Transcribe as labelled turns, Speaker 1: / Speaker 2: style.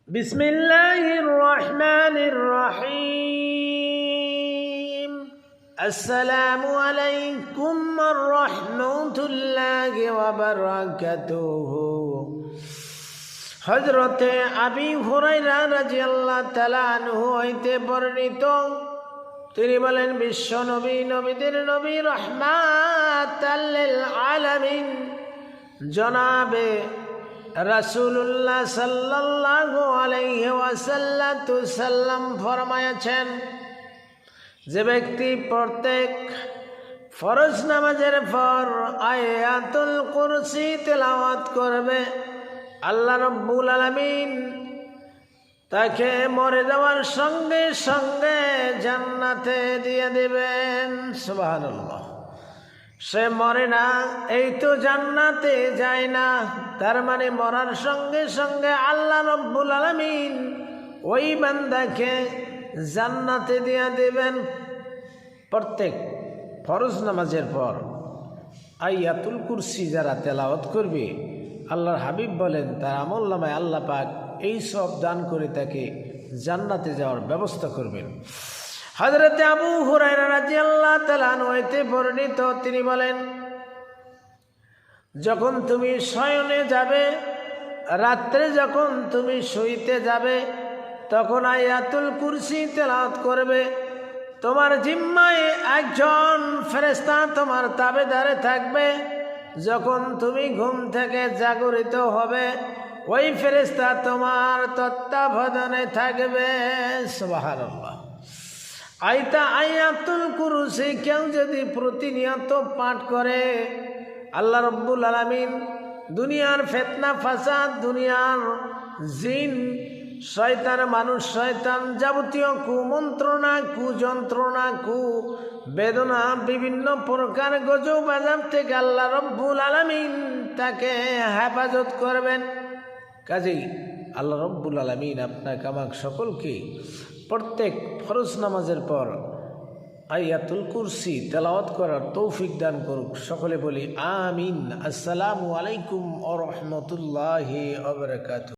Speaker 1: বিসমিল্লাহির রহমানির রহিম। আসসালামু আলাইকুম ওয়া রাহমাতুল্লাহি ওয়া বারাকাতুহু। হযরতে আবী হুরায়রা রাদিয়াল্লাহু তাআলা আনহু হইতে বর্ণিত, তিনি বলেন, বিশ্ব নবী, নবীদের নবী, রাহমাতাল লিল আলামিন জনাবে রাসূলুল্লাহ সাল্লাল্লাহু আলাইহি ওয়াসাল্লাম ফরমায়াছেন, যে ব্যক্তি প্রত্যেক ফরজ নামাজের পর আয়াতুল কুরসি তেলাওয়াত করবে, আল্লাহ রাব্বুল আলামিন তাকে মরে যাওয়ার সঙ্গে সঙ্গে জান্নাতে দিয়ে দিবেন। সুবহানাল্লাহ। সে মরে না, এই তো জান্নাতে যায় না, তার মানে মরার সঙ্গে সঙ্গে আল্লাহ রাব্বুল আলামিন ওই বান্দাকে জান্নাতে দিয়ে দিবেন। প্রত্যেক ফরজ নামাজের পর আয়াতুল কুরসি যারা তেলাওয়াত করবে, আল্লাহর হাবিব বলেন, তার আমলনামায় আল্লাহ পাক এই সব দান করে তাকে জান্নাতে যাওয়ার ব্যবস্থা করবেন। হযরতে আবু হুরায়রা রাদিয়াল্লাহু তাআলা আনহু হইতে বর্ণিত, তিনি বলেন, যখন তুমি শয়নে যাবে, রাত্রে যখন তুমি শুইতে যাবে, তখন আয়াতুল কুরসি তেলাওয়াত করবে। তোমার জিম্মায় একজন ফেরেশতা তোমার তাবেদারে থাকবে। যখন তুমি ঘুম থেকে জাগরিত হবে, ওই ফেরেশতা তোমার তত্ত্বাবধানে থাকবে। সুবহানাল্লাহ। আয়াতুল কুরসি কেউ যদি প্রতিনিয়ত পাঠ করে, আল্লাহ রাব্বুল আলামিন দুনিয়ার ফিতনা ফাসাদ, দুনিয়ার জিন শয়তান, মানুষ শয়তান, যাবতীয় কুমন্ত্রণা, কুযন্ত্রণা, বেদনা, বিভিন্ন প্রকার গজব আযাব থেকে আল্লাহ রাব্বুল আলামিন তাকে হেফাজত করবেন। কাজেই আল্লাহ রাব্বুল আলামিন আপনাকে আমাকে সকলকে প্রত্যেক ফরজ নামাজের পর আয়াতুল কুরসি তেলাওয়াত করার তৌফিক দান করুক। সকলে বলি আমিন। আসসালামু আলাইকুম ওয়া রাহমাতুল্লাহি ওয়া বারাকাতুহু।